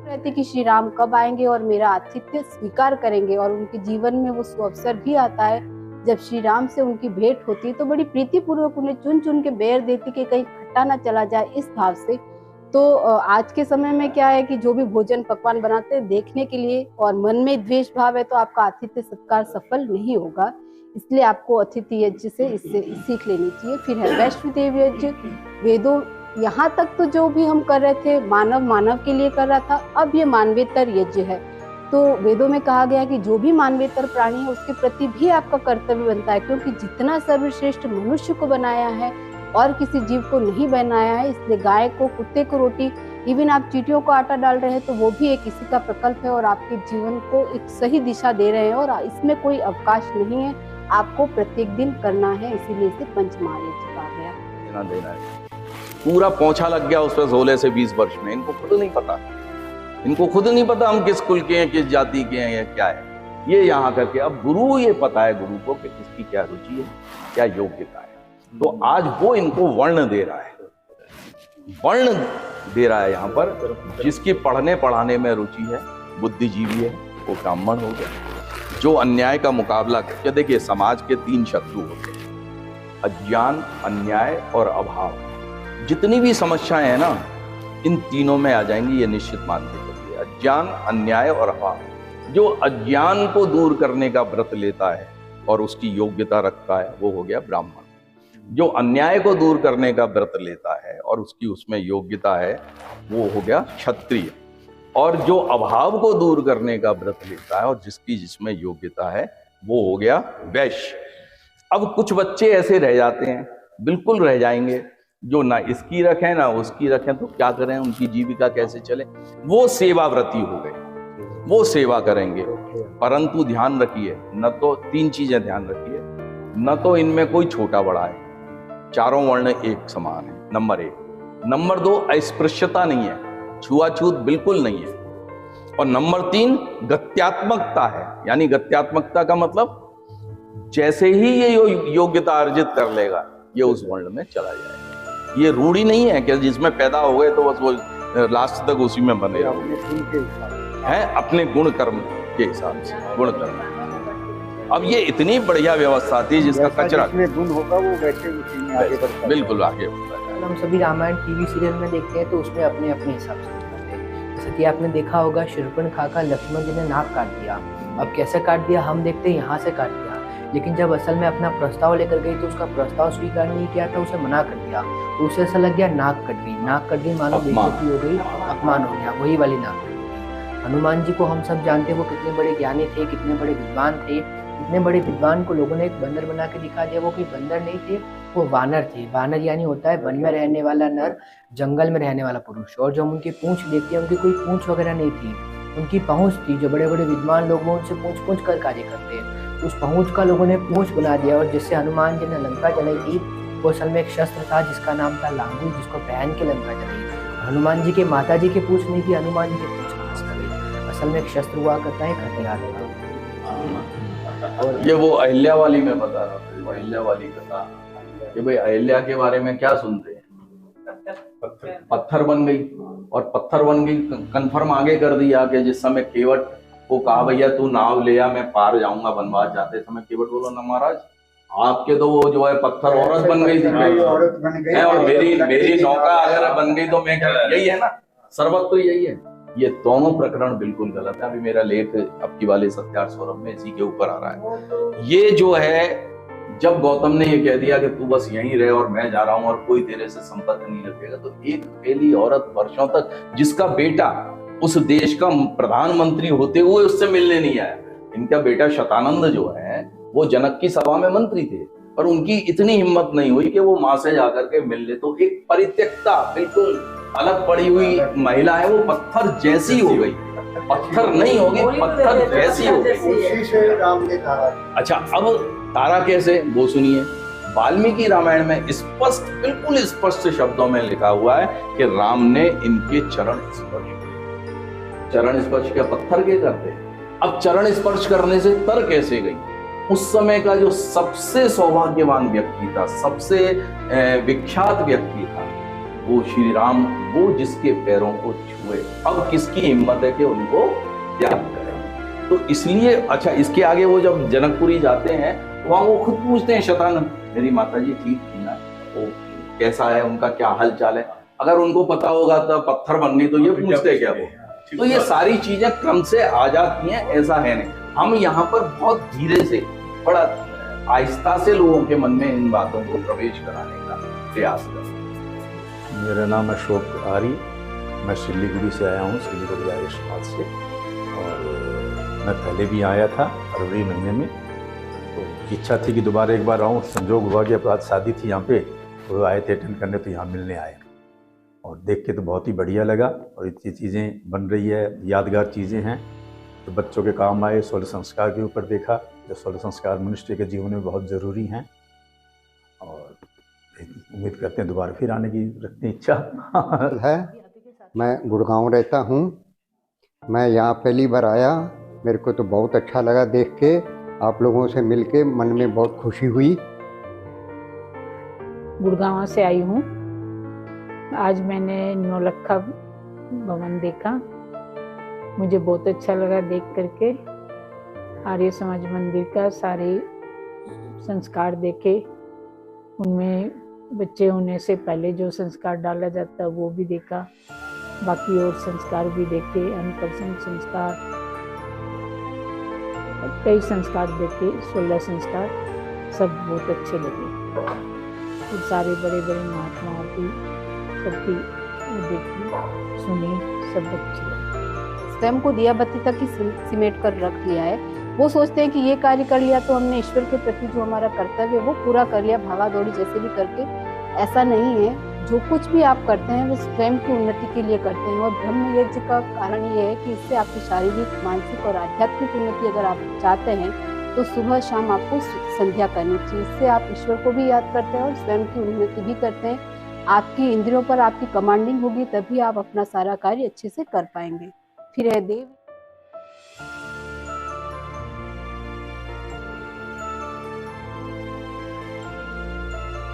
रहती कि श्री राम कब आएंगे और मेरा आतिथ्य स्वीकार करेंगे। और उनके जीवन में वो अवसर भी आता है जब श्री राम से उनकी भेंट होती है तो बड़ी प्रीति पूर्वक उन्हें चुन चुन के बेर देती कि कहीं खट्टा ना चला जाए, इस भाव से। तो आज के समय में क्या है कि जो भी भोजन पकवान बनाते हैं देखने के लिए और मन में द्वेष भाव है तो आपका आतिथ्य सत्कार सफल नहीं होगा। इसलिए आपको अतिथि यज्ञ से इससे सीख लेनी चाहिए। फिर है वैष्णव देव यज्ञ। वेदों यहाँ तक तो जो भी हम कर रहे थे मानव मानव के लिए कर रहा था, अब ये मानवेतर यज्ञ है। तो वेदों में कहा गया कि जो भी मानवेतर प्राणी है उसके प्रति भी आपका कर्तव्य बनता है, क्योंकि जितना सर्वश्रेष्ठ मनुष्य को बनाया है और किसी जीव को नहीं बनाया है। इसलिए गाय को, कुत्ते को रोटी, इवन आप चींटियों को आटा डाल रहे हैं तो वो भी एक इसी का प्रकल्प है और आपके जीवन को एक सही दिशा दे रहे हैं और इसमें कोई अवकाश नहीं है, आपको प्रत्येक दिन करना है। इसीलिए इसे पंचमहायज्ञ कहा गया। देना है पूरा पोंछा लग गया उस पर 16 से 20 वर्ष में। इनको खुद नहीं पता, इनको खुद नहीं पता हम किस कुल के हैं, किस जाति के हैं या क्या है। ये यहाँ करके अब गुरु ये पता है गुरु को कि किसकी क्या रुचि है, क्या योग्यता है। तो आज वो इनको वर्ण दे रहा है, वर्ण दे रहा है यहाँ पर। जिसकी पढ़ने पढ़ाने में रुचि है, बुद्धिजीवी है, वो ब्राह्मण हो गया। जो अन्याय का मुकाबला करके, देखिए समाज के 3 शत्रु होते हैं, अज्ञान, अन्याय और अभाव। जितनी भी समस्याएं हैं ना, इन तीनों में आ जाएंगी, ये निश्चित मान के चलिए। अज्ञान, अन्याय और अभाव। जो अज्ञान को दूर करने का व्रत लेता है और उसकी योग्यता रखता है वो हो गया ब्राह्मण। जो अन्याय को दूर करने का व्रत लेता है और उसकी उसमें योग्यता है वो हो गया क्षत्रिय। और जो अभाव को दूर करने का व्रत लेता है और जिसकी जिसमें योग्यता है वो हो गया वैश्य। अब कुछ बच्चे ऐसे रह जाते हैं, बिल्कुल रह जाएंगे, जो ना इसकी रखें ना उसकी रखें, तो क्या करें, उनकी जीविका कैसे चले। वो सेवाव्रती हो गए, वो सेवा करेंगे। परंतु ध्यान रखिए, न तो 3 चीजें ध्यान रखिए, न तो इनमें कोई छोटा बड़ा है, चारों वर्ण एक समान है, नंबर 1। नंबर 2, अस्पृश्यता नहीं है, छुआछूत बिल्कुल नहीं है। और नंबर 3, गत्यात्मकता है। यानी गत्यात्मकता का मतलब जैसे ही ये योग्यता अर्जित कर लेगा ये उस वर्ण में चला जाएगा। ये रूढ़ी नहीं है कि जिसमें पैदा हो गए तो बस वो लास्ट तक उसी में बने हैं, अपने गुण कर्म के हिसाब से, गुण कर्म। अब ये इतनी बढ़िया व्यवस्था थी जिसका कचरा गुण होगा वो वैसे उसी में आगे बढ़ता है, बिल्कुल आगे बढ़ता है। हम सभी रामायण टीवी सीरियल में देखते हैं तो उसमें अपने अपने हिसाब से करते हैं। जैसे कि आपने देखा होगा, शूर्पणखा का लक्ष्मण जी ने नाक काट दिया। अब कैसे काट दिया हम देखते हैं, यहाँ से काट दिया। लेकिन जब असल में अपना प्रस्ताव लेकर गई तो उसका प्रस्ताव स्वीकार नहीं किया था, उसे मना कर दिया। तो उसे ऐसा लग गया नाक कट गई, नाक कट गई मानो बेइज्जती हो गई, अपमान हो गया, वही वाली नाक कट गई। हनुमान जी को हम सब जानते हैं, वो कितने बड़े ज्ञानी थे, कितने बड़े विद्वान थे। इतने बड़े विद्वान को लोगों ने एक बंदर बना के दिखा दिया। वो कोई बंदर नहीं थे, वो वानर थे। वानर यानी होता है वन में रहने वाला नर, जंगल में रहने वाला पुरुष। और जो हम उनकी पूंछ देखते हैं, उनकी कोई पूंछ वगैरह नहीं थी, उनकी पहुंच थी। जो बड़े बड़े विद्वान लोग वो उनसे पूंछ कर कार्य करते हैं, उस पहुंच का लोगों ने पूंछ बना दिया। और जिससे हनुमान जी ने लंका जलाई थी वो असल में एक शस्त्र था जिसका नाम था लांगूल, जिसको पहन के लंका जलाई। हनुमान जी के माता जी की पूंछ नहीं थी, हनुमान जी की पूंछ कहाँ से गई। असल में एक शस्त्र हुआ करता है, एक हथियार होता है। और ये वो अहिल्या वाली में बता रहा था, अहिल्या वाली कथा कि भाई अहिल्या के बारे में क्या सुनते हैं, पत्थर बन गई। और पत्थर बन गई कंफर्म आगे कर दिया कि जिस समय केवट को कहा भैया तू नाव ले आ, मैं पार जाऊंगा वनवास। जाते समय केवट बोला ना महाराज, आपके तो वो जो है पत्थर औरत बन गई थी, और मेरी नौका अगर बन गई तो मैं क्या, यही है ना, सर्वत तो यही है। ये दोनों प्रकरण बिल्कुल गलत है। अभी मेरा लेख अब की वाले सत्यार्थ सौरभ में इसी के ऊपर आ रहा है। ये जो है, जब गौतम ने ये कह दिया कि तू बस यहीं रहे और मैं जा रहा हूं और कोई तेरे से संपर्क नहीं रखेगा, तो एक अकेली औरत वर्षों तक, जिसका बेटा उस देश का प्रधानमंत्री होते हुए उससे मिलने नहीं आया। इनका बेटा शतानंद जो है वो जनक की सभा में मंत्री थे, पर उनकी इतनी हिम्मत नहीं हुई कि वो माँ से जाकर के मिल ले। तो एक परित्यक्ता, बिल्कुल अलग पड़ी हुई महिला है, वो पत्थर जैसी हो गई। पत्थर नहीं होगी, पत्थर जैसी हो गई। अच्छा, अब तारा कैसे, वो सुनिए। वाल्मीकि रामायण में स्पष्ट, बिल्कुल स्पष्ट शब्दों में लिखा हुआ है कि राम ने इनके चरण स्पर्श किए। चरण स्पर्श क्या पत्थर के करते? अब चरण स्पर्श करने से तर कैसे गई? उस समय का जो सबसे सौभाग्यवान व्यक्ति था, सबसे विख्यात व्यक्ति था, वो श्री राम वो जिसके पैरों को छुए, अब किसकी हिम्मत है कि उनको त्याग करें। तो इसलिए अच्छा, इसके आगे वो जब जनकपुरी जाते हैं तो वहां वो खुद पूछते हैं शतानंद, मेरी माता जी ठीक थी ना, वो कैसा है, उनका क्या हाल चाल है। अगर उनको पता होगा तो पत्थर बनने, तो ये पूछते क्या वो। तो ये सारी चीजें क्रम से आ जाती हैं, ऐसा है नहीं। हम यहाँ पर बहुत धीरे से, बड़ा आहिस्ता से लोगों के मन में इन बातों को प्रवेश कराने का प्रयास करते हैं। मेरा नाम अशोक आर्य, मैं सिलीगुड़ी से आया हूँ, सिलीगुड़ी आर्य समाज से। और मैं पहले भी आया था फरवरी महीने में, तो इच्छा थी कि दोबारा एक बार आऊँ। संजोग हुआ कि अपराध शादी थी यहाँ पे, तो आए थे अटेंड करने, तो यहाँ मिलने आए और देख के तो बहुत ही बढ़िया लगा। और इतनी चीज़ें बन रही है, यादगार चीज़ें हैं तो बच्चों के काम आए। सोलह संस्कार के ऊपर देखा, जो सोलह संस्कार मनुष्य के जीवन में बहुत ज़रूरी हैं, और उम्मीद करते हैं दोबारा फिर आने की रखते हैं इच्छा है। मैं गुड़गांव रहता हूँ, मैं यहाँ पहली बार आया, मेरे को तो बहुत अच्छा लगा देख के, आप लोगों से मिलके मन में बहुत खुशी हुई। गुड़गांव से आई हूँ। आज मैंने नौलखा भवन देखा, मुझे बहुत अच्छा लगा देख करके। आर्य समाज मंदिर का सारे संस्कार देखे, उनमें बच्चे होने से पहले जो संस्कार डाला जाता है वो भी देखा, बाकी और संस्कार भी देखे, अन्नप्राशन संस्कार, कई संस्कार देखे, 16 संस्कार, सब बहुत अच्छे लगे। और सारे बड़े बड़े महात्माओं की सबकी देखी सुनी, सब अच्छी लगी। स्वयं को दिया बत्ती तक ही सिमेट कर रख लिया है। वो सोचते हैं कि ये कार्य कर लिया तो हमने ईश्वर के प्रति जो हमारा कर्तव्य है वो पूरा कर लिया, भागा दौड़ी जैसे भी करके। ऐसा नहीं है, जो कुछ भी आप करते हैं वो स्वयं की उन्नति के लिए करते हैं। और ब्रह्म यज्ञ का कारण ये है कि इससे आपकी शारीरिक, मानसिक और आध्यात्मिक उन्नति अगर आप चाहते हैं तो सुबह शाम आपको संध्या करनी चाहिए। इससे आप ईश्वर को भी याद करते हैं और स्वयं की उन्नति भी करते हैं। आपकी इंद्रियों पर आपकी कमांडिंग होगी, तभी आप अपना सारा कार्य अच्छे से कर पाएंगे। फिर है देव।